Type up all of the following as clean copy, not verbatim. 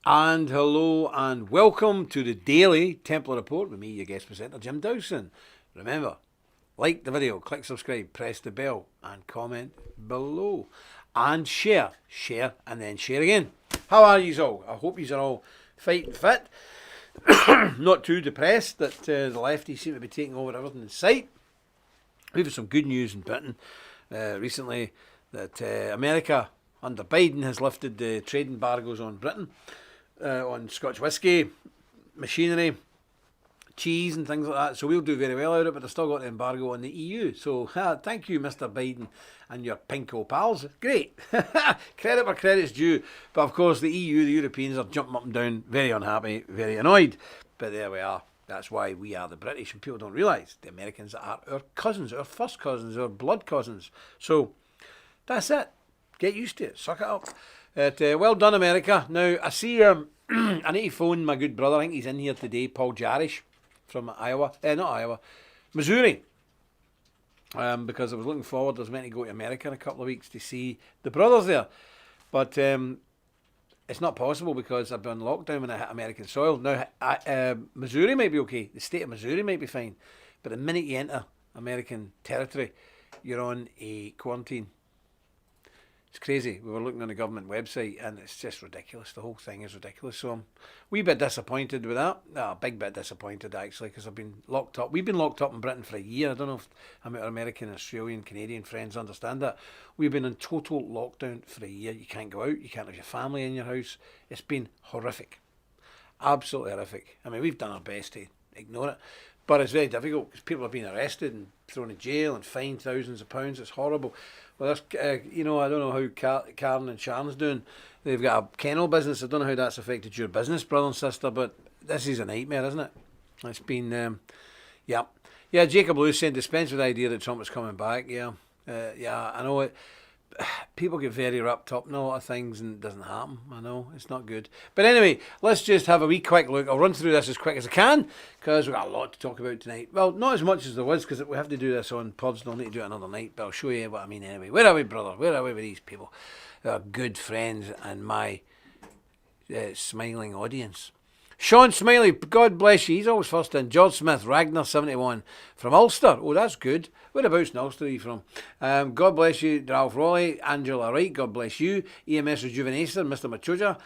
And hello and welcome to the daily Templar Report with me, your guest presenter, Jim Dowson. Remember, like the video, click subscribe, press the bell, and comment below. And share, and then share again. How are you all? I hope you are all fighting fit. Not too depressed that the lefties seem to be taking over everything in sight. We've had some good news in Britain recently that America under Biden has lifted the trade embargoes on Britain. On Scotch whisky, machinery, cheese and things like that. So we'll do very well out of it, but they've still got the embargo on the EU. So thank you, Mr. Biden and your pinko pals. Great. Credit where credit's due. But of course the EU, the Europeans, are jumping up and down, very unhappy, very annoyed. But there we are. That's why we are the British, and people don't realise the Americans are our cousins, our first cousins, our blood cousins. So that's it. Get used to it. Suck it up. Well done, America. Now, I see, I need to phone my good brother. I think he's in here today, Paul Jarish from Iowa. Not Iowa, Missouri. Because I was looking forward. I was meant to go to America in a couple of weeks to see the brothers there. But it's not possible because I've been on lockdown when I hit American soil. Now, Missouri might be okay. The state of Missouri might be fine. But the minute you enter American territory, you're on a quarantine. It's crazy. We were looking on the government website and it's just ridiculous. The whole thing is ridiculous. So I'm a wee bit disappointed with that. A big bit disappointed actually because I've been locked up. We've been locked up in Britain for a year. I don't know if our American, Australian, Canadian friends understand that. We've been in total lockdown for a year. You can't go out. You can't have your family in your house. It's been horrific. Absolutely horrific. I mean, we've done our best to ignore it. But it's very difficult because people have been arrested and thrown in jail and fined thousands of pounds. It's horrible. Well, there's, I don't know how Karen and Sharon's doing. They've got a kennel business. I don't know how that's affected your business, brother and sister, but this is a nightmare, isn't it? It's been, yeah. Yeah, Jacob Lewis said dispense with the idea that Trump is coming back. Yeah, I know it. People get very wrapped up in a lot of things and it doesn't happen. I know, it's not good. But anyway, let's just have a wee quick look. I'll run through this as quick as I can because we've got a lot to talk about tonight. Well, not as much as there was because we have to do this on pods. I'll need to do it another night, but I'll show you what I mean anyway. Where are we, brother? Where are we with these people? They're good friends and my smiling audience. Sean Smiley, God bless you. He's always first in. George Smith, Ragnar 71 from Ulster. Oh, that's good. Whereabouts in Ulster are you from? God bless you, Ralph Rowley. Angela Wright, God bless you. EMS Rejuvenation, Mr. Machuja.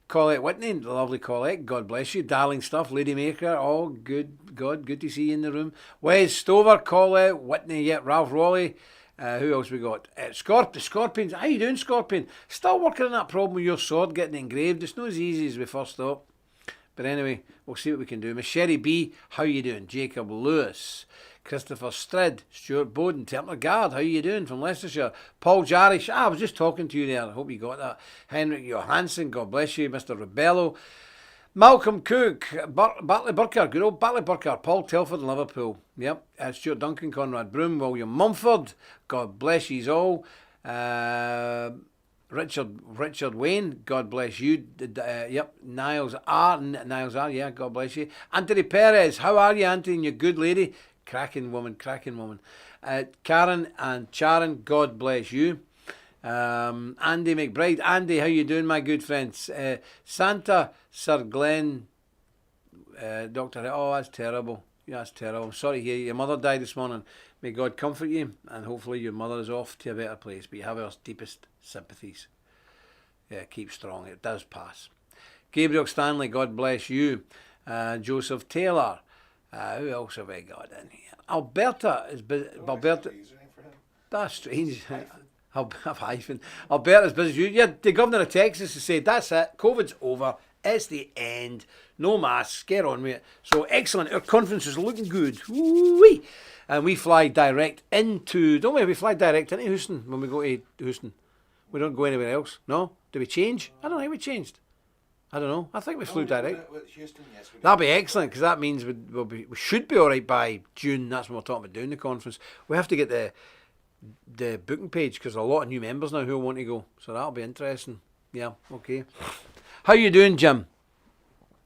Colette Whitney, the lovely Colette, God bless you. Darling stuff, Lady Maker, oh, good, God, good to see you in the room. Wes Stover, Colette Whitney, yeah, Ralph Rowley. Who else we got? The Scorpions. How you doing, Scorpion? Still working on that problem with your sword getting engraved. It's not as easy as we first thought. But anyway, we'll see what we can do. Miss Sherry B, how you doing? Jacob Lewis, Christopher Strid, Stuart Bowden, Templar Guard, how you doing from Leicestershire? Paul Jarish, I was just talking to you there, I hope you got that. Henrik Johansson, God bless you. Mr. Rebello, Malcolm Cook, Bartley Burker, good old Bartley Burker, Paul Telford in Liverpool, yep, Stuart Duncan, Conrad Broom, William Mumford, God bless you all. Richard Wayne, God bless you. Yep, Niles R, yeah, God bless you. Anthony Perez, how are you, Anthony? And your good lady, cracking woman. Karen and Sharon, God bless you. Andy McBride, Andy, how you doing, my good friends? Santa Sir Glenn, Doctor. Oh, that's terrible. Yeah, that's terrible. I'm sorry to hear your mother died this morning. May God comfort you, and hopefully your mother is off to a better place. But you have our deepest sympathies. Yeah, keep strong. It does pass. Gabriel Stanley, God bless you. Joseph Taylor. Who else have I got in here? Alberta is busy. Alberta. That's strange. Hyphen. Alberta's busy as you. Yeah, the governor of Texas has said that's it. COVID's over. It's the end. No masks. Get on with it. So excellent. Our conference is looking good. Woo-wee. And we fly direct into, don't we? We fly direct into Houston when we go to Houston. We don't go anywhere else. No? Do we change? I don't know how we changed. I don't know. I think we flew direct. With Houston, yes, That'll be excellent because that means we should be all right by June. That's when we're talking about doing the conference. We have to get the booking page because there are a lot of new members now who want to go. So that'll be interesting. Yeah, okay. How you doing, Jim?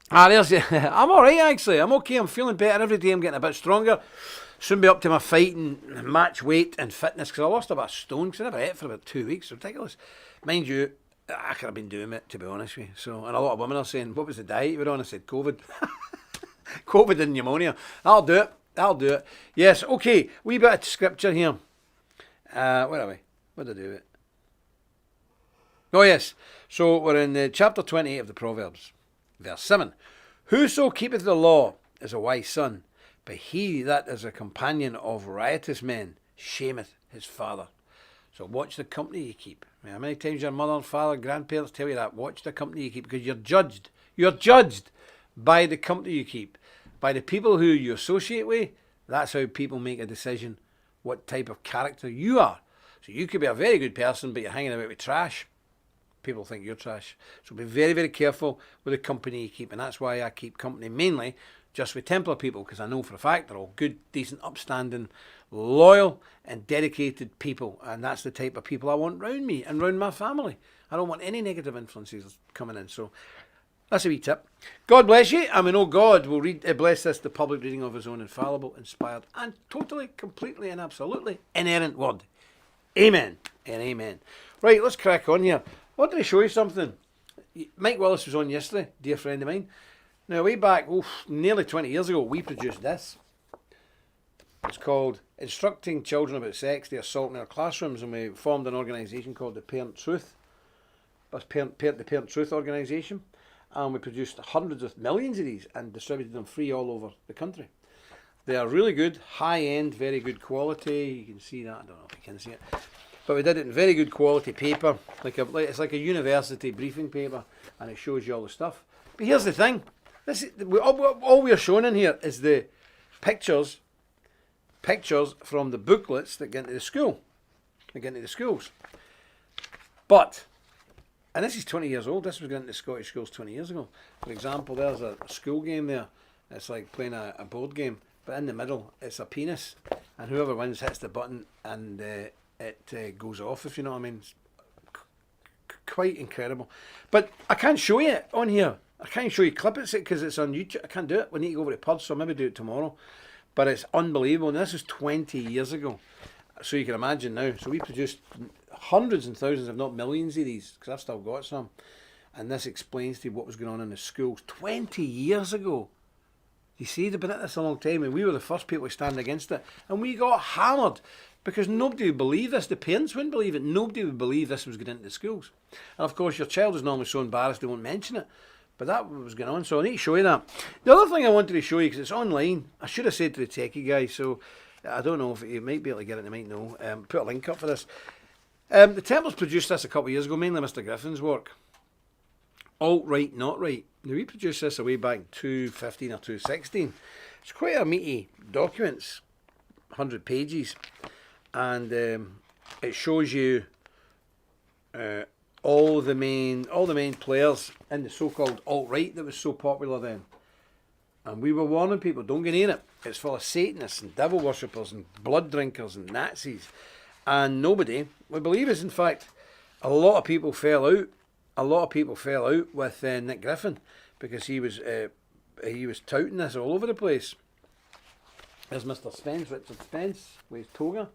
There's I'm all right actually. I'm okay. I'm feeling better every day. I'm getting a bit stronger. Soon be up to my fighting, match weight and fitness because I lost about a stone because I never ate for about 2 weeks. Ridiculous. Mind you, I could have been doing it, to be honest with you. So, and a lot of women are saying, what was the diet you were on? I said, COVID. COVID and pneumonia. I'll do it. I'll do it. Yes, okay. Wee bit of scripture here. Where are we? What did I do it? Oh, yes. So we're in chapter 28 of the Proverbs. Verse 7. Whoso keepeth the law is a wise son, but he that is a companion of riotous men shameth his father. So watch the company you keep. How many times your mother, father, grandparents tell you that? Watch the company you keep, because you're judged. You're judged by the company you keep. By the people who you associate with. That's how people make a decision what type of character you are. So you could be a very good person, but you're hanging about with trash. People think you're trash. So be very, very careful with the company you keep. And that's why I keep company mainly just with Templar people, because I know for a fact they're all good, decent, upstanding, loyal and dedicated people. And that's the type of people I want round me and round my family. I don't want any negative influences coming in. So that's a wee tip. God bless you. I mean, God will bless this, the public reading of his own infallible, inspired, and totally, completely, and absolutely inerrant word. Amen and amen. Right, let's crack on here. I wanted to show you something. Mike Willis was on yesterday, dear friend of mine. Now, way back, nearly 20 years ago, we produced this. It's called Instructing Children About Sex, the Assault in Our Classrooms, and we formed an organisation called the Parent Truth. That's the Parent Truth organisation. And we produced hundreds of millions of these and distributed them free all over the country. They are really good, high-end, very good quality. You can see that. I don't know if you can see it. But we did it in very good quality paper. It's like a university briefing paper, and it shows you all the stuff. But here's the thing. All we are showing in here is the pictures from the booklets that get into the school. That get into the schools. But, and this is 20 years old. This was going into Scottish schools 20 years ago. For example, there's a school game there. It's like playing a board game. But in the middle, it's a penis. And whoever wins hits the button and it goes off, if you know what I mean. It's quite incredible. But I can't show you it on here. I can't show you clips because it's on YouTube. I can't do it. We need to go over to pubs, so I'll maybe do it tomorrow. But it's unbelievable. And this is 20 years ago. So you can imagine now. So we produced hundreds and thousands, if not millions of these, because I've still got some. And this explains to you what was going on in the schools 20 years ago. You see, they've been at this a long time, and we were the first people to stand against it. And we got hammered because nobody would believe this. The parents wouldn't believe it. Nobody would believe this was going into the schools. And of course, your child is normally so embarrassed they won't mention it. But that was going on, so I need to show you that. The other thing I wanted to show you, because it's online, I should have said to the techie guy, so I don't know if you might be able to get it, they might know. Put a link up for this. The Templars produced this a couple of years ago, mainly Mr. Griffin's work. Alt-right, not right. Now, we produced this away back in 2015 or 2016. It's quite a meaty document, 100 pages, and it shows you all the main players in the so-called alt-right that was so popular then. And we were warning people, don't get near it. It's full of Satanists and devil worshippers and blood drinkers and Nazis. And nobody would believe us. In fact, a lot of people fell out. A lot of people fell out with Nick Griffin because he was touting this all over the place. There's Mr. Spence, Richard Spence, with his toga.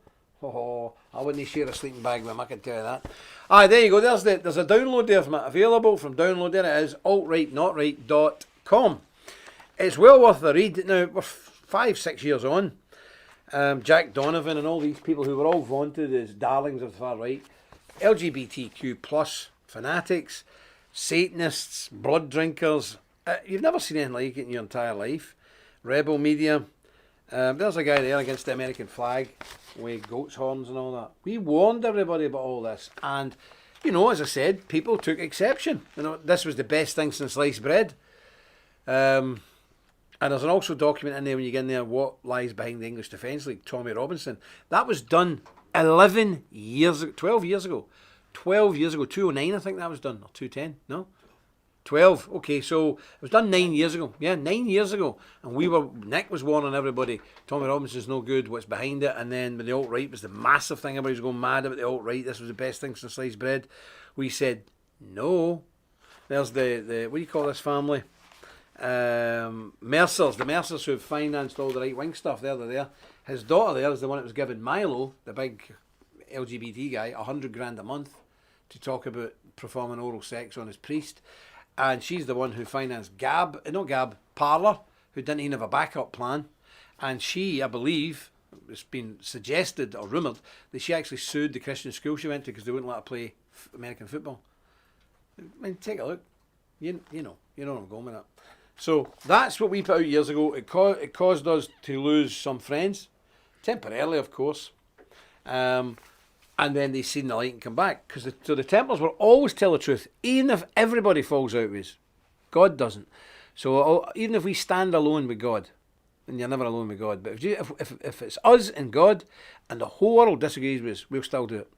Oh, I wouldn't share a sleeping bag with him, I can tell you that. There you go. There's a download there from it, available from download. There it is, altrightnotright.com. It's well worth the read. Now, we're 5-6 years on. Jack Donovan and all these people who were all vaunted as darlings of the far right, LGBTQ plus fanatics, Satanists, blood drinkers. You've never seen anything like it in your entire life. Rebel media. There's a guy there against the American flag with goat's horns and all that. We warned everybody about all this, and as I said, people took exception. This was the best thing since sliced bread. And there's an also document in there when you get in there, what lies behind the English Defence League, Tommy Robinson. That was done 12 years ago. 12 years ago, 2009 I think that was done, or 2010, no? 12, okay, so it was done 9 years ago. Yeah, 9 years ago. And Nick was warning everybody, Tommy Robinson's no good, what's behind it. And then when the alt-right was the massive thing, everybody was going mad about the alt-right, this was the best thing since sliced bread. We said, no. There's the what do you call this family? Mercers, the Mercers who have financed all the right-wing stuff, they're there. His daughter there is the one that was giving Milo, the big LGBT guy, 100 grand a month to talk about performing oral sex on his priest. And she's the one who financed Parler, who didn't even have a backup plan. And she, I believe, it's been suggested or rumoured that she actually sued the Christian school she went to because they wouldn't let her play American football. I mean, take a look. You know where I'm going with that. So that's what we put out years ago. It caused us to lose some friends, temporarily, of course. And then they seen the light and come back. Because the Templars will always tell the truth, even if everybody falls out with us. God doesn't. So even if we stand alone with God, and you're never alone with God, but if it's us and God, and the whole world disagrees with us, we'll still do it.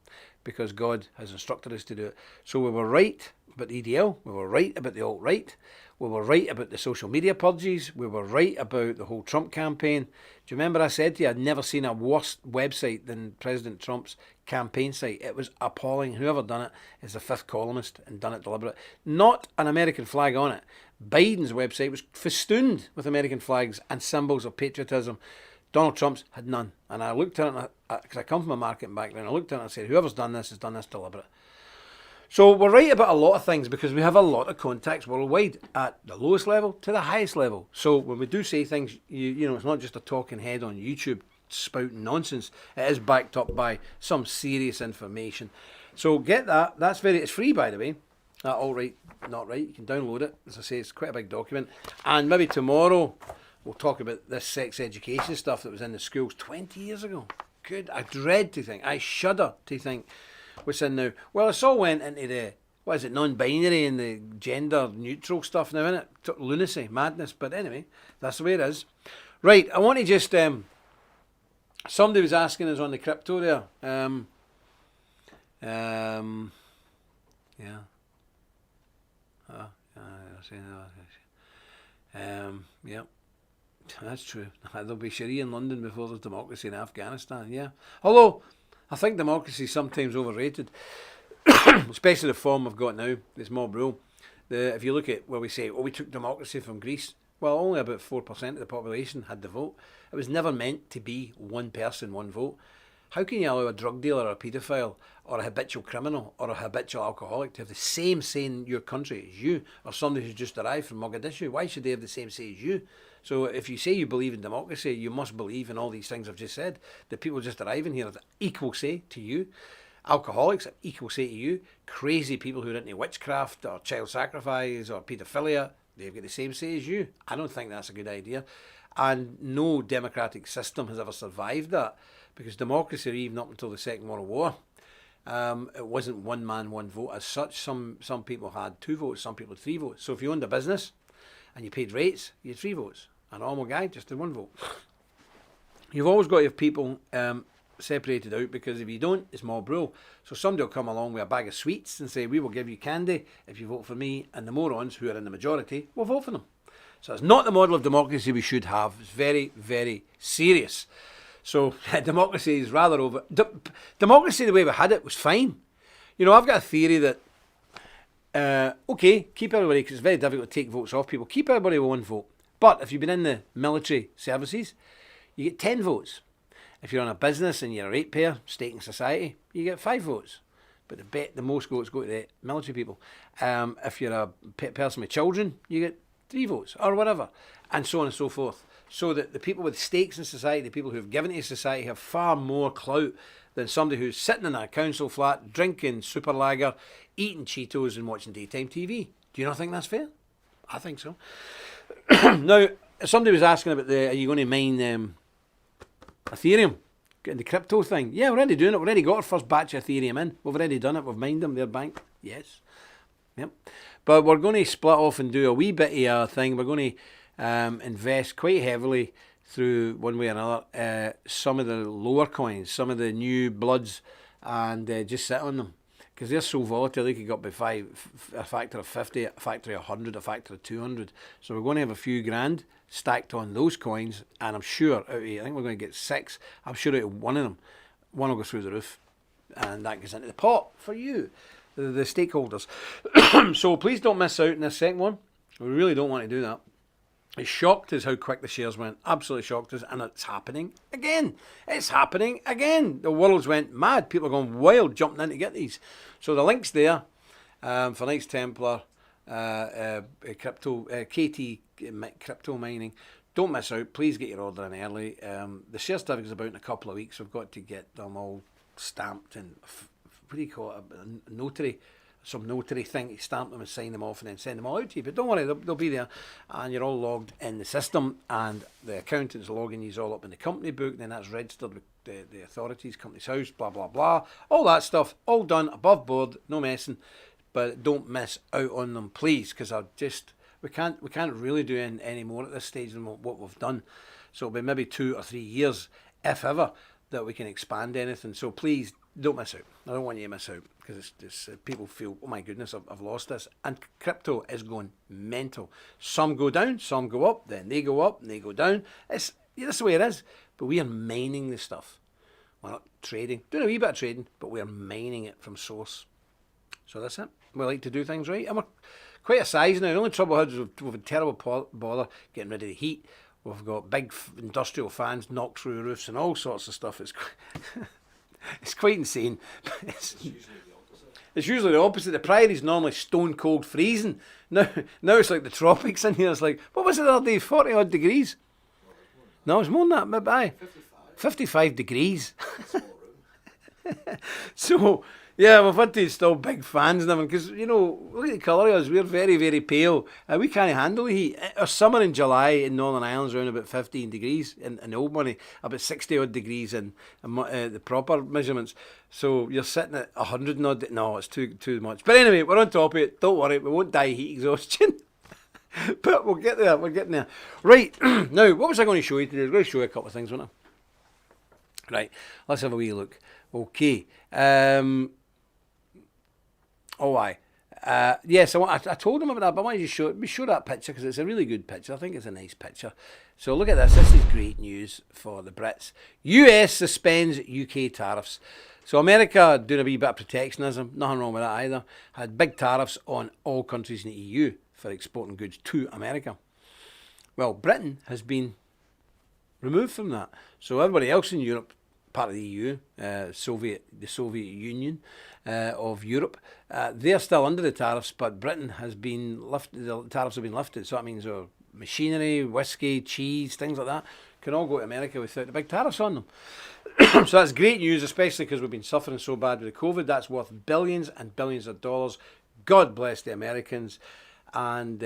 Because God has instructed us to do it. So we were right about the EDL, we were right about the alt-right, we were right about the social media purges, we were right about the whole Trump campaign. Do you remember I said to you I'd never seen a worse website than President Trump's campaign site? It was appalling. Whoever done it is the fifth columnist and done it deliberate. Not an American flag on it. Biden's website was festooned with American flags and symbols of patriotism. Donald Trump's had none. And I looked at it, because I come from a marketing background, I looked at it and said, whoever's done this has done this deliberate. So we're right about a lot of things because we have a lot of contacts worldwide at the lowest level to the highest level. So when we do say things, you know, it's not just a talking head on YouTube spouting nonsense. It is backed up by some serious information. So get that. It's free, by the way. All right, not right. You can download it. As I say, it's quite a big document. And maybe tomorrow we'll talk about this sex education stuff that was in the schools 20 years ago. Good. I dread to think. I shudder to think what's in now. Well, it's all went into the, non-binary and the gender neutral stuff now, isn't it? Lunacy, madness. But anyway, that's the way it is. Right, I want to just, somebody was asking us on the crypto there. Yeah. Yeah. That's true. There'll be Sharia in London before there's democracy in Afghanistan. Yeah. Although, I think democracy is sometimes overrated, especially the form we've got now, this mob rule. If you look at where we say, we took democracy from Greece, well, only about 4% of the population had the vote. It was never meant to be one person, one vote. How can you allow a drug dealer or a paedophile or a habitual criminal or a habitual alcoholic to have the same say in your country as you, or somebody who's just arrived from Mogadishu? Why should they have the same say as you? So if you say you believe in democracy, you must believe in all these things I've just said. The people just arriving here have equal say to you. Alcoholics have equal say to you. Crazy people who are into witchcraft or child sacrifice or paedophilia, they've got the same say as you. I don't think that's a good idea. And no democratic system has ever survived that, because democracy, even up until the Second World War, it wasn't one man, one vote as such. Some people had 2 votes, some people had 3 votes. So if you owned a business and you paid rates, you had 3 votes. A normal guy just had 1 vote. You've always got to have people separated out, because if you don't, it's mob rule. So somebody will come along with a bag of sweets and say, we will give you candy if you vote for me, and the morons, who are in the majority, will vote for them. So it's not the model of democracy we should have. It's very, very serious. So democracy is rather over. Democracy, the way we had it, was fine. You know, I've got a theory that, okay, keep everybody, because it's very difficult to take votes off people, keep everybody with 1 vote. But if you've been in the military services, you get 10 votes. If you're on a business and you're a ratepayer, state and society, you get 5 votes. But the most votes go to the military people. If you're a person with children, you get 3 votes, or whatever, and so on and so forth. So that the people with stakes in society, the people who have given to society, have far more clout than somebody who's sitting in a council flat, drinking super lager, eating Cheetos and watching daytime TV. Do you not think that's fair? I think so. Now, somebody was asking about are you going to mine Ethereum, getting the crypto thing? Yeah, we're already doing it. We've already got our first batch of Ethereum in. We've already done it. We've mined them, their bank. Yes. Yep. But we're going to split off and do a wee bit of a thing. We're going to invest quite heavily through one way or another some of the lower coins, some of the new bloods, and just sit on them, because they're so volatile. They could go up by a factor of 50, a factor of 100, a factor of 200. So we're going to have a few grand stacked on those coins, and I'm sure I think we're going to get 6. I'm sure out of one of them, one will go through the roof, and that goes into the pot for you, the stakeholders. So please don't miss out on this second one. We really don't want to do that. It's shocked us how quick the shares went. Absolutely shocked us. And it's happening again. It's happening again. The world's went mad. People are going wild, jumping in to get these. So the link's there for Knights Templar, KT crypto mining. Don't miss out. Please get your order in early. The share certificate is about in a couple of weeks. We've got to get them all stamped and, what do you call it, a notary. Some notary thing to stamp them and sign them off and then send them all out to you. But don't worry, they'll be there. And you're all logged in the system. And the accountant's logging you all up in the company book. Then that's registered with the authorities, company's house, blah, blah, blah. All that stuff, all done, above board, no messing. But don't miss out on them, please, because we can't really do any more at this stage than what we've done. So it'll be maybe 2 or 3 years, if ever, that we can expand anything. So please don't miss out. I don't want you to miss out, because it's just people feel, oh my goodness, I've lost this. And crypto is going mental. Some go down, some go up, then they go up and they go down. That's the way it is. But we are mining this stuff. We're not trading. Doing a wee bit of trading, but we are mining it from source. So that's it. We like to do things right. And we're quite a size now. The only trouble is we've had terrible bother getting rid of the heat. We've got big industrial fans knocked through roofs and all sorts of stuff. It's quite insane. It's usually the opposite. The Prairie's normally stone cold freezing. Now it's like the tropics in here. It's like, what was it the other day? 40 odd degrees. No, it's more than that. But 55 degrees. So, yeah, we've had to install big fans and everything because, look at the colour of us. We're very, very pale. We can't handle the heat. Our summer in July in Northern Ireland's around about 15 degrees in the old money, about 60 odd degrees in the proper measurements. So you're sitting at 100 and odd. No, it's too much. But anyway, we're on top of it. Don't worry, we won't die heat exhaustion. But we'll get there. We're getting there. Right, now, what was I going to show you today? I was going to show you a couple of things, wasn't I? Right, let's have a wee look. Okay. Yes, I told him about that, but I wanted to show that picture because it's a really good picture. I think it's a nice picture. So look at this. This is great news for the Brits. US suspends UK tariffs. So America doing a wee bit of protectionism, nothing wrong with that either, had big tariffs on all countries in the EU for exporting goods to America. Well, Britain has been removed from that. So everybody else in Europe, part of the EU, the Soviet Union of Europe, they're still under the tariffs, but Britain has been lifted. The tariffs have been lifted, so that means machinery, whiskey, cheese, things like that can all go to America without the big tariffs on them. So that's great news, especially because we've been suffering so bad with the COVID. That's worth billions and billions of dollars. God bless the Americans, and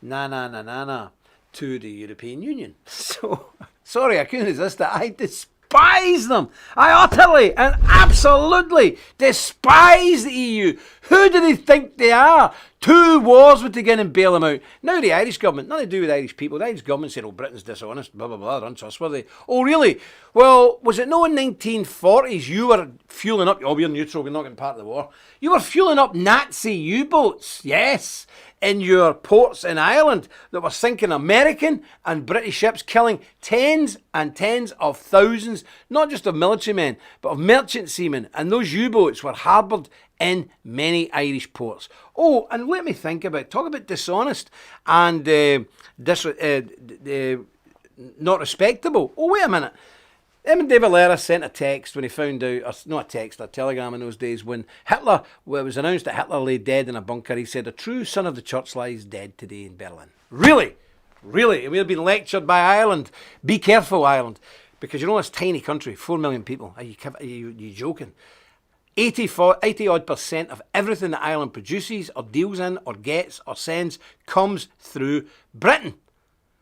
na to the European Union. So sorry, I couldn't resist that. I despise them. I utterly and absolutely despise the EU. Who do they think they are? 2 wars would begin and bail them out. Now the Irish government, nothing to do with Irish people. The Irish government said, Britain's dishonest, blah, blah, blah, they're untrustworthy. Oh, really? Well, was it no in 1940s you were fueling up, we're neutral, we're not getting part of the war. You were fueling up Nazi U-boats, yes, in your ports in Ireland that were sinking American and British ships, killing tens and tens of thousands, not just of military men, but of merchant seamen. And those U-boats were harboured in many Irish ports. Oh, and let me think talk about dishonest and not respectable. Oh, wait a minute. David Valera sent a text when he found out, or not a text, a telegram in those days, when Hitler, it was announced that Hitler lay dead in a bunker. He said, a true son of the church lies dead today in Berlin. Really? Really? And we've been lectured by Ireland. Be careful, Ireland. Because this tiny country, 4 million people. Are you joking? 80% of everything that Ireland produces or deals in or gets or sends comes through Britain.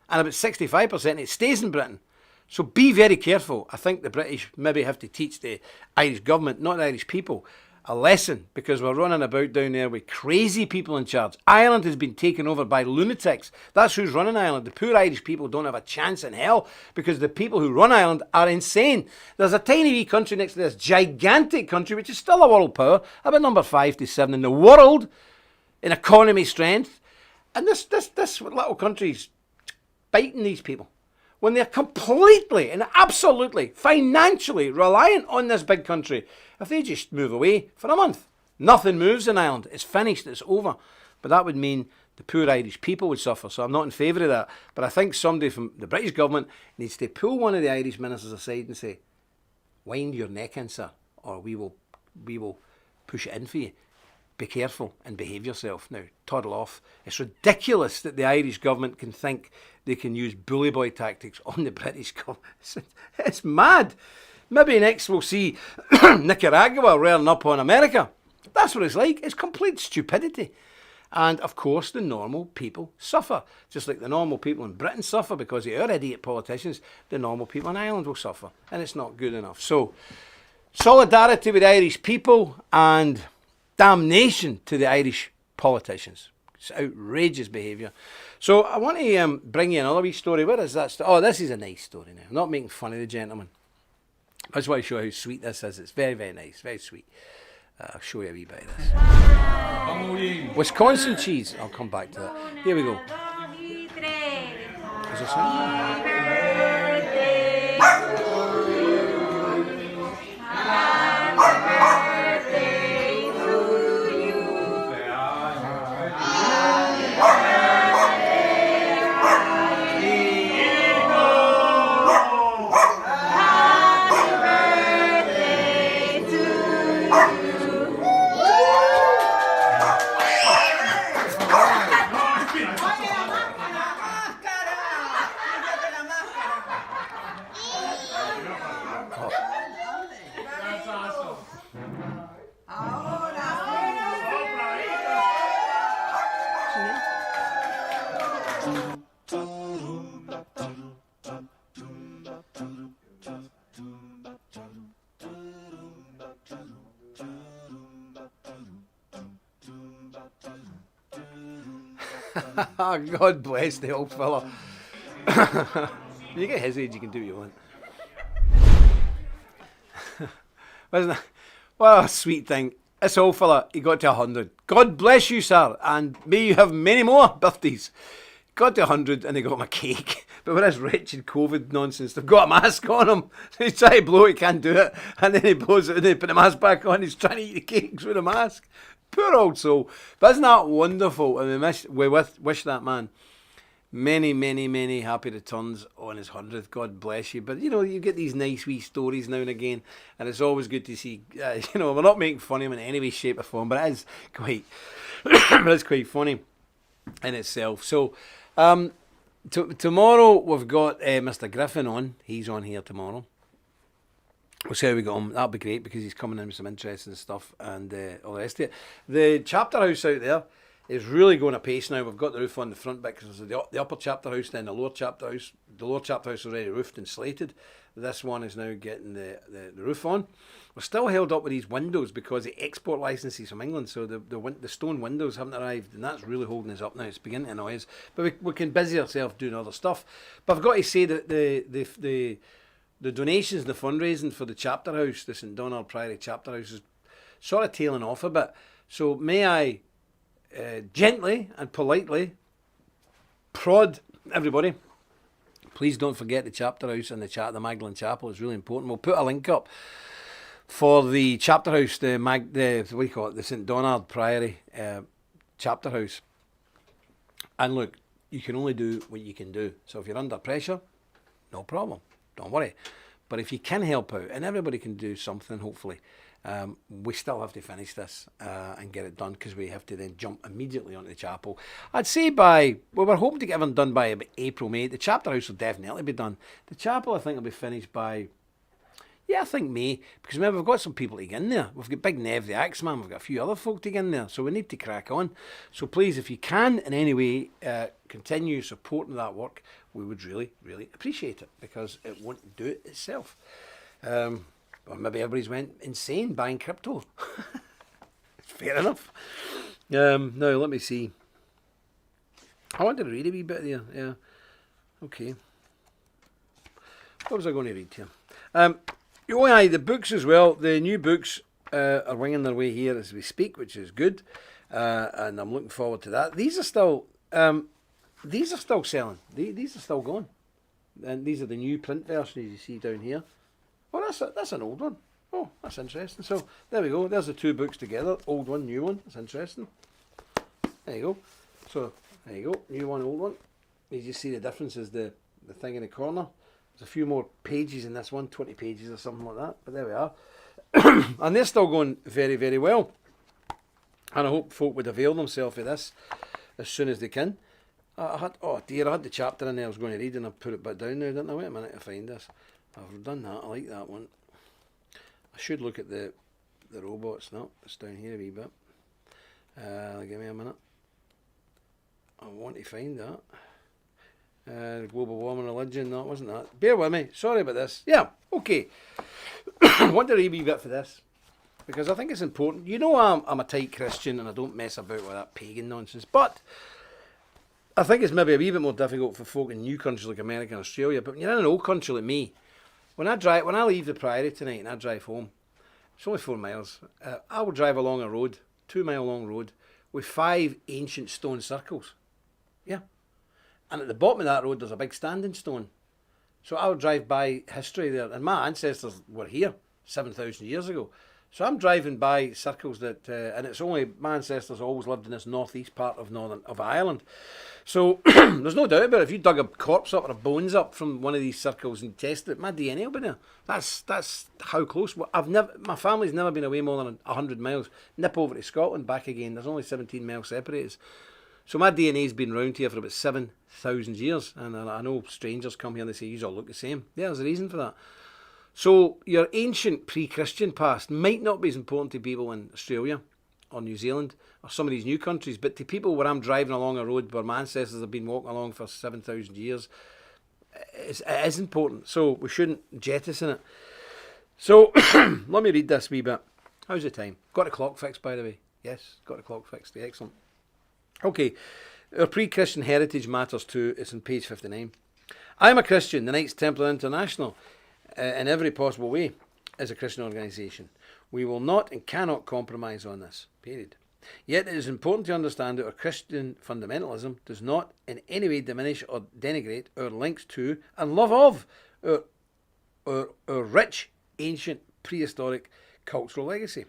And about 65% it stays in Britain. So be very careful. I think the British maybe have to teach the Irish government, not the Irish people, a lesson, because we're running about down there with crazy people in charge. Ireland has been taken over by lunatics. That's who's running Ireland. The poor Irish people don't have a chance in hell because the people who run Ireland are insane. There's a tiny wee country next to this gigantic country, which is still a world power, about number 5 to 7 in the world in economy strength. And this little country's biting these people when they're completely and absolutely financially reliant on this big country. If they just move away for a month, nothing moves in Ireland. It's finished, it's over. But that would mean the poor Irish people would suffer. So I'm not in favour of that. But I think somebody from the British government needs to pull one of the Irish ministers aside and say, wind your neck in, sir, or we will push it in for you. Be careful and behave yourself. Now, toddle off. It's ridiculous that the Irish government can think they can use bully boy tactics on the British government. It's mad. Maybe next we'll see Nicaragua rearing up on America. That's what it's like. It's complete stupidity. And, of course, the normal people suffer. Just like the normal people in Britain suffer because of our idiot politicians, the normal people in Ireland will suffer. And it's not good enough. So, solidarity with the Irish people and damnation to the Irish politicians. It's outrageous behaviour. So I want to bring you another wee story. Where is that? Oh, this is a nice story now. I'm not making fun of the gentleman. I just want to show you how sweet this is. It's very, very nice. Very sweet. I'll show you a wee bit of this. Wisconsin cheese. I'll come back to that. Here we go. Is this God bless the old fella. You get his age, you can do what you want. Wasn't it? What a sweet thing. This old fella, he got to 100. God bless you, sir, and may you have many more birthdays. Got to 100 and he got him a cake. But with this wretched COVID nonsense, they've got a mask on him. So he's trying to blow it, he can't do it. And then he blows it and they put the mask back on. He's trying to eat the cakes with a mask. Poor old soul. But isn't that wonderful? And we wish that man many, many, many happy returns on his 100th. God bless you. But, you know, you get these nice wee stories now and again. And it's always good to see, you know, we're not making fun of him in any way, shape or form. But it is quite, it's quite funny in itself. So, tomorrow we've got Mr. Griffin on. He's on here tomorrow. We'll see how we go on. That'll be great because he's coming in with some interesting stuff and all the rest of it. The chapter house out there is really going apace now. We've got the roof on the front bit because there's the upper chapter house, then the lower chapter house. The lower chapter house is already roofed and slated. This one is now getting the roof on. We're still held up with these windows because the export licenses from England, so the stone windows haven't arrived, and that's really holding us up now. It's beginning to annoy us, but we can busy ourselves doing other stuff. But I've got to say that the donations, the fundraising for the chapter house, the St Donald Priory chapter house, is sort of tailing off a bit. So may I gently and politely prod everybody, please don't forget the chapter house and the Magdalen Chapel is really important. We'll put a link up for the chapter house, the St Donald Priory chapter house. And look, you can only do what you can do. So if you're under pressure, no problem. Don't worry. But if you can help out, and everybody can do something, hopefully, we still have to finish this and get it done because we have to then jump immediately onto the chapel. I'd say we're hoping to get everything done by about April, May. The chapter house will definitely be done. The chapel, I think, will be finished by, I think May. Because remember, we've got some people to get in there. We've got Big Nev, the Axeman. We've got a few other folk to get in there. So we need to crack on. So please, if you can in any way continue supporting that work, we would really, really appreciate it because it won't do it itself. Or maybe everybody's went insane buying crypto. Fair enough. Now, let me see. I wanted to read a wee bit there. Yeah. Okay. What was I going to read here? Oh, aye, the books as well. The new books are winging their way here as we speak, which is good. And I'm looking forward to that. These are still selling. These are still going. And these are the new print versions you see down here. Oh, that's an old one. Oh, that's interesting. So there we go. There's the two books together. Old one, new one. That's interesting. There you go. So There you go, new one, old one. You just see the difference is the thing in the corner. There's a few more pages in this one, 20 pages or something like that, but there we are. And they're still going very, very well. And I hope folk would avail themselves of this as soon as they can. I had the chapter in there I was going to read and I put it back down now, didn't I? Wait a minute to find this. I've done that, I like that one. I should look at the robots. No, it's down here a wee bit. Give me a minute. I want to find that. Global warming religion, no, it wasn't that. Bear with me, sorry about this. Yeah, okay. I want to read a wee bit for this, because I think it's important. You know, I'm a tight Christian and I don't mess about with that pagan nonsense, but I think it's maybe a wee bit more difficult for folk in new countries like America and Australia. But when you're in an old country like me, when I leave the Priory tonight and I drive home, it's only 4 miles. I will drive along a road, 2 mile long road, with 5 ancient stone circles. Yeah. And at the bottom of that road, there's a big standing stone. So I would drive by history there. And my ancestors were here 7,000 years ago. So I'm driving by circles that, and it's only, my ancestors always lived in this northeast part of Ireland. So there's no doubt about it. If you dug a corpse up or a bones up from one of these circles and tested it, my DNA will be there. That's how close. My family's never been away more than 100 miles. Nip over to Scotland, back again. There's only 17 miles separated. So my DNA's been round here for about 7,000 years. And I know strangers come here and they say, you all look the same. Yeah, there's a reason for that. So your ancient pre-Christian past might not be as important to people in Australia or New Zealand or some of these new countries, but to people where I'm driving along a road where my ancestors have been walking along for 7,000 years, it is important. So we shouldn't jettison it. So let me read this wee bit. How's the time? Got the clock fixed, by the way. Yes, got the clock fixed. Excellent. Okay, our pre-Christian heritage matters too. It's on page 59. I'm a Christian. The Knights Templar International, in every possible way, is a Christian organisation. We will not and cannot compromise on this, period. Yet it is important to understand that our Christian fundamentalism does not in any way diminish or denigrate our links to and love of our rich, ancient, prehistoric cultural legacy.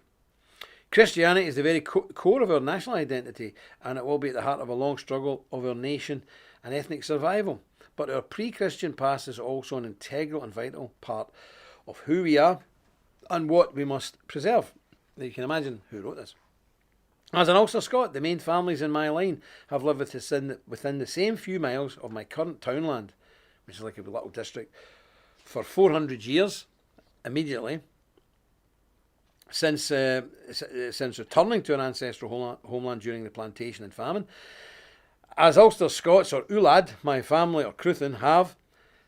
Christianity is the very core of our national identity, and it will be at the heart of a long struggle of our nation and ethnic survival. But our pre-Christian past is also an integral and vital part of who we are and what we must preserve. Now you can imagine who wrote this. As an Ulster Scot, the main families in my line have lived within the same few miles of my current townland, which is like a little district, for 400 years immediately. Since returning to an ancestral homeland during the plantation and famine. As Ulster Scots, or Ulad, my family, or Cruthin, have,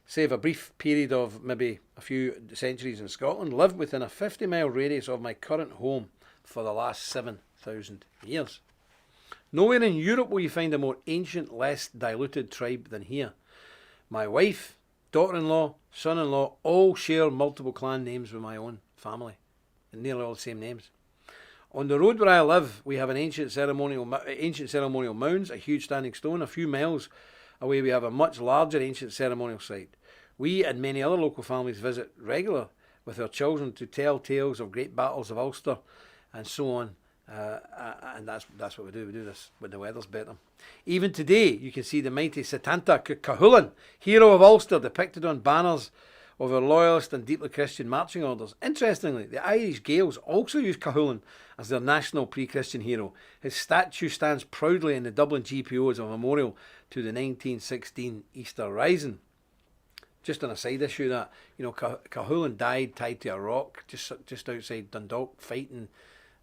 save a brief period of maybe a few centuries in Scotland, lived within a 50-mile radius of my current home for the last 7,000 years. Nowhere in Europe will you find a more ancient, less diluted tribe than here. My wife, daughter-in-law, son-in-law all share multiple clan names with my own family, and nearly all the same names. On the road where I live, we have an ancient ceremonial mounds, a huge standing stone. A few miles away, we have a much larger ancient ceremonial site. We and many other local families visit regular with our children to tell tales of great battles of Ulster and so on. And that's what we do. We do this when the weather's better. Even today, you can see the mighty Setanta Cahulan, hero of Ulster, depicted on banners of our loyalist and deeply Christian marching orders. Interestingly, the Irish Gaels also use Cahulan as their national pre-Christian hero. His statue stands proudly in the Dublin GPO as a memorial to the 1916 Easter Rising. Just on a side issue, that Cahulan died tied to a rock just outside Dundalk, fighting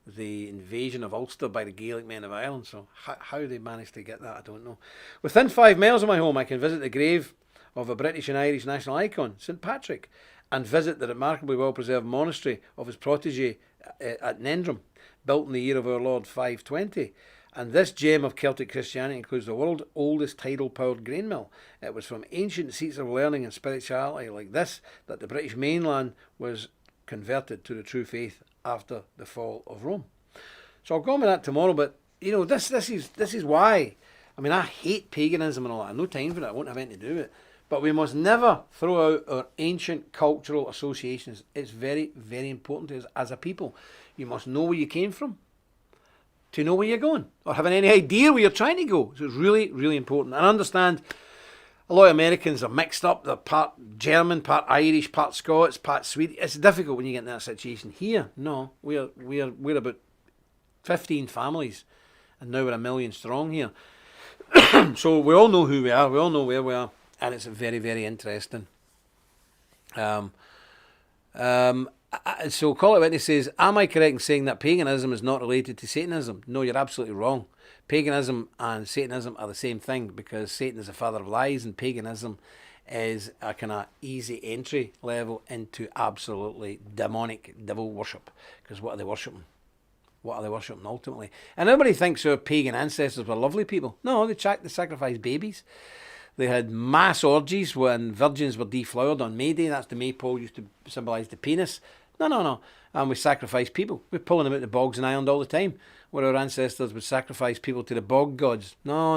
the invasion of Ulster by the Gaelic men of Ireland. So how they managed to get that, I don't know. Within 5 miles of my home, I can visit the grave of a British and Irish national icon, St Patrick, and visit the remarkably well-preserved monastery of his protege at Nendrum, built in the year of our Lord 520. And this gem of Celtic Christianity includes the world's oldest tidal-powered grain mill. It was from ancient seats of learning and spirituality like this that the British mainland was converted to the true faith after the fall of Rome. So I'll go on with that tomorrow, but this is why. I mean, I hate paganism and all that. I have no time for it. I won't have anything to do with it. But we must never throw out our ancient cultural associations. It's very, very important to us as a people. You must know where you came from. to know where you're going or having any idea where you're trying to go. So it's really, really important. And I understand a lot of Americans are mixed up. They're part German, part Irish, part Scots, part Swedish. It's difficult when you get in that situation. Here, no, we're about 15 families, and now we're 1 million strong here. So we all know who we are. We all know where we are, and it's very, very interesting. So Call It Witness says, am I correct in saying that paganism is not related to Satanism? No, you're absolutely wrong. Paganism and Satanism are the same thing, because Satan is the father of lies, and paganism is a kind of easy entry level into absolutely demonic devil worship. Because what are they worshipping? What are they worshipping ultimately? And everybody thinks our pagan ancestors were lovely people. No, they sacrificed babies. They had mass orgies when virgins were deflowered on May Day. That's the maypole used to symbolise the penis. No. And we sacrificed people. We're pulling them out of the bogs in Ireland all the time, where our ancestors would sacrifice people to the bog gods. No.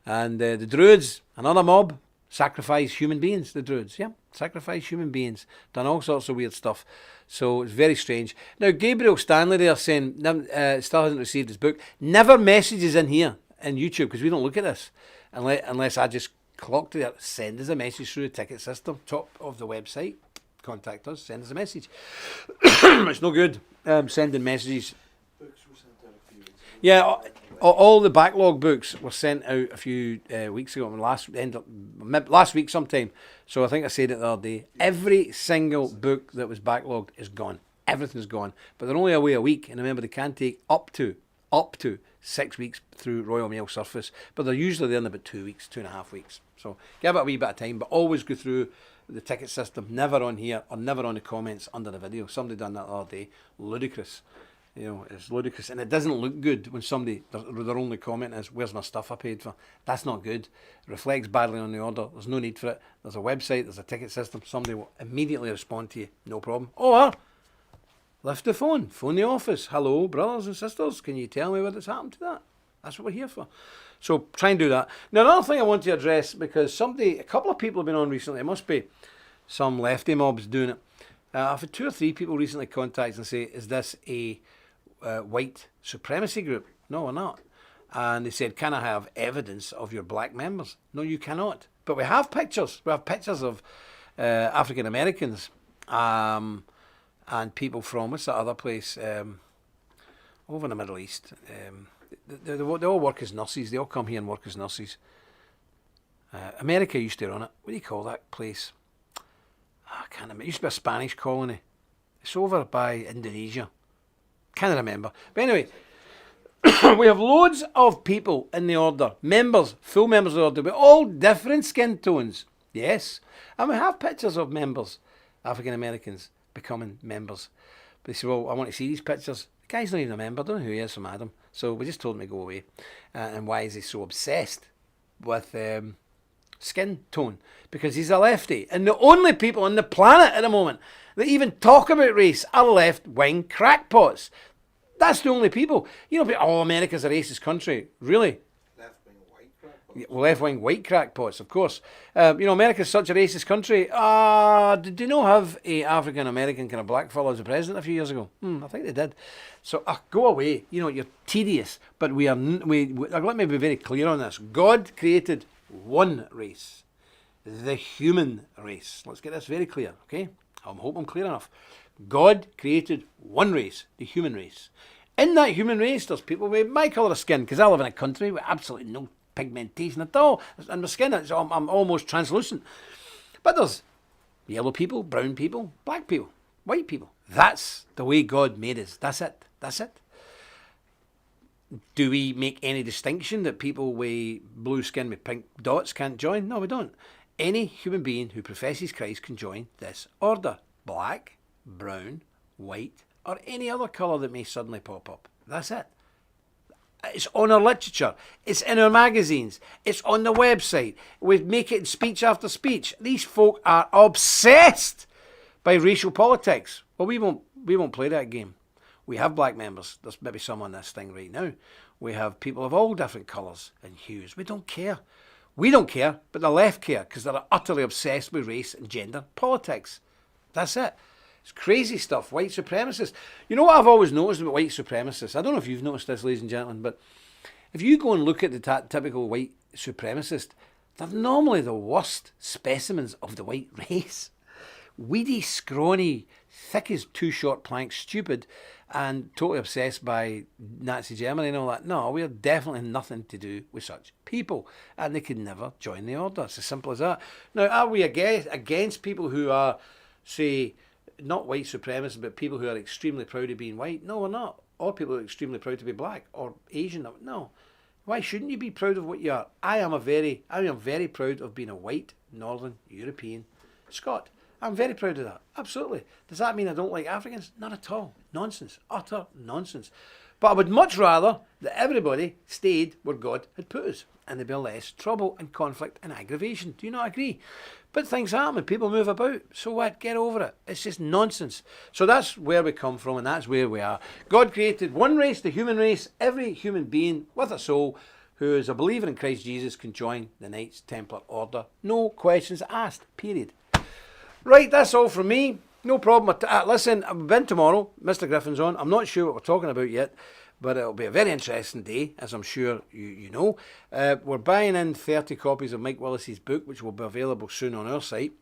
And the Druids, another mob, sacrifice human beings. The Druids, yeah, sacrifice human beings. Done all sorts of weird stuff. So it's very strange. Now, Gabriel Stanley there saying, still hasn't received his book. Never messages in here, in YouTube, because we don't look at this. Unless I just clocked it. Send us a message through the ticket system, top of the website. Contact us, send us a message. It's no good sending messages. Books were sent out a few weeks ago. Yeah, all the backlog books were sent out a few weeks ago, last week sometime. So I think I said it the other day. Every single book that was backlogged is gone. Everything's gone. But they're only away a week, and remember they can take up to 6 weeks through Royal Mail Surface, but they're usually there in about 2 weeks, 2.5 weeks. So give it a wee bit of time, but always go through the ticket system, never on here or never on the comments under the video. Somebody done that the other day. Ludicrous. You know, it's ludicrous, and it doesn't look good when somebody, their only comment is, where's my stuff I paid for? That's not good. It reflects badly on the order. There's no need for it. There's a website, there's a ticket system. Somebody will immediately respond to you, no problem. Or lift the phone the office. Hello, brothers and sisters, can you tell me what has happened to that? That's what we're here for. So try and do that. Now, another thing I want to address, because a couple of people have been on recently, it must be some lefty mobs doing it. I've had 2 or 3 people recently contact and say, is this a white supremacy group? No, we're not. And they said, can I have evidence of your black members? No, you cannot. But we have pictures. We have pictures of African Americans and people from, what's that other place? Over in the Middle East. They all work as nurses. They all come here and work as nurses. America used to run it. What do you call that place? I can't remember. It used to be a Spanish colony. It's over by Indonesia. Can't remember. But anyway, we have loads of people in the order. Members, full members of the order, with all different skin tones. Yes. And we have pictures of members, African Americans, becoming members. But they say, well, I want to see these pictures. The guy's not even a member. I don't know who he is from Adam. So we just told him to go away. And why is he so obsessed with skin tone? Because he's a lefty. And the only people on the planet at the moment that even talk about race are left-wing crackpots. That's the only people. You know, oh, America's a racist country. Really? Left-wing white crackpots. Left-wing white crackpots, of course. You know, America's such a racist country. Did they not have a African-American kind of black fellow as a president a few years ago? I think they did. So go away. You know, you're tedious. But let me be very clear on this. God created one race. The human race. Let's get this very clear, okay? I hope I'm clear enough. God created one race, the human race. In that human race, there's people with my colour of skin, because I live in a country with absolutely no pigmentation at all. And my skin, I'm almost translucent. But there's yellow people, brown people, black people, white people. That's the way God made us. That's it. That's it. Do we make any distinction that people with blue skin with pink dots can't join? No, we don't. Any human being who professes Christ can join this order. Black, brown, white, or any other colour that may suddenly pop up. That's it. It's on our literature. It's in our magazines. It's on the website. We make it in speech after speech. These folk are obsessed by racial politics. Well, we won't play that game. We have black members. There's maybe some on this thing right now. We have people of all different colours and hues. We don't care. We don't care, but the left care, because they're utterly obsessed with race and gender politics. That's it. It's crazy stuff, white supremacists. You know what I've always noticed about white supremacists? I don't know if you've noticed this, ladies and gentlemen, but if you go and look at the typical white supremacist, they're normally the worst specimens of the white race. Weedy, scrawny, thick as two short planks, stupid, and totally obsessed by Nazi Germany and all that. No, we are definitely nothing to do with such people, and they could never join the order. It's as simple as that. Now, are we against people who are, say, not white supremacists, but people who are extremely proud of being white? No, we're not. Or people who are extremely proud to be black or Asian. No. Why shouldn't you be proud of what you are? I am very proud of being a white, Northern European Scot. I'm very proud of that. Absolutely. Does that mean I don't like Africans? Not at all. Nonsense. Utter nonsense. But I would much rather that everybody stayed where God had put us, and there'd be less trouble and conflict and aggravation. Do you not agree? But things happen. People move about. So what? Get over it. It's just nonsense. So that's where we come from, and that's where we are. God created one race, the human race. Every human being with a soul who is a believer in Christ Jesus can join the Knights Templar Order. No questions asked. Period. Right, that's all from me. No problem. Listen, I've been tomorrow. Mr. Griffin's on. I'm not sure what we're talking about yet, but it'll be a very interesting day, as I'm sure you know. We're buying in 30 copies of Mike Willis's book, which will be available soon on our site.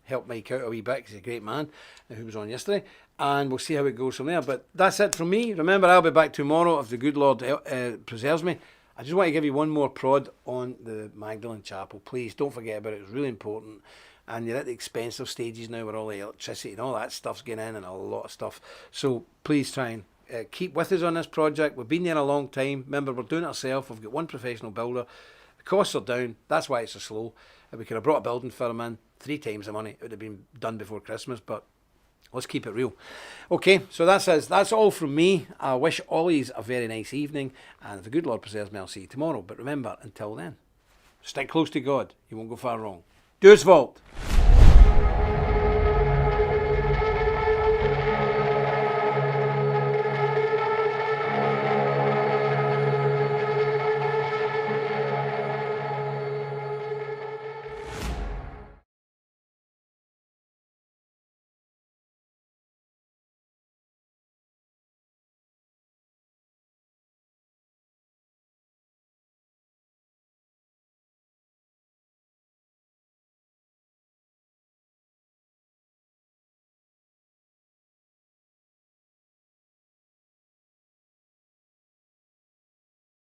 Help Mike out a wee bit, 'cause he's a great man, who was on yesterday. And we'll see how it goes from there. But that's it from me. Remember, I'll be back tomorrow if the good Lord preserves me. I just want to give you one more prod on the Magdalen Chapel. Please, don't forget about it. It's really important. And you're at the expensive stages now where all the electricity and all that stuff's getting in and a lot of stuff. So please try and keep with us on this project. We've been there a long time. Remember, we're doing it ourselves. We've got one professional builder. The costs are down. That's why it's so slow. We could have brought a building firm in 3 times the money. It would have been done before Christmas, but let's keep it real. Okay, so that's us. That's all from me. I wish all of you a very nice evening. And if the good Lord preserves me, I'll see you tomorrow. But remember, until then, stick close to God. You won't go far wrong. Do as vault.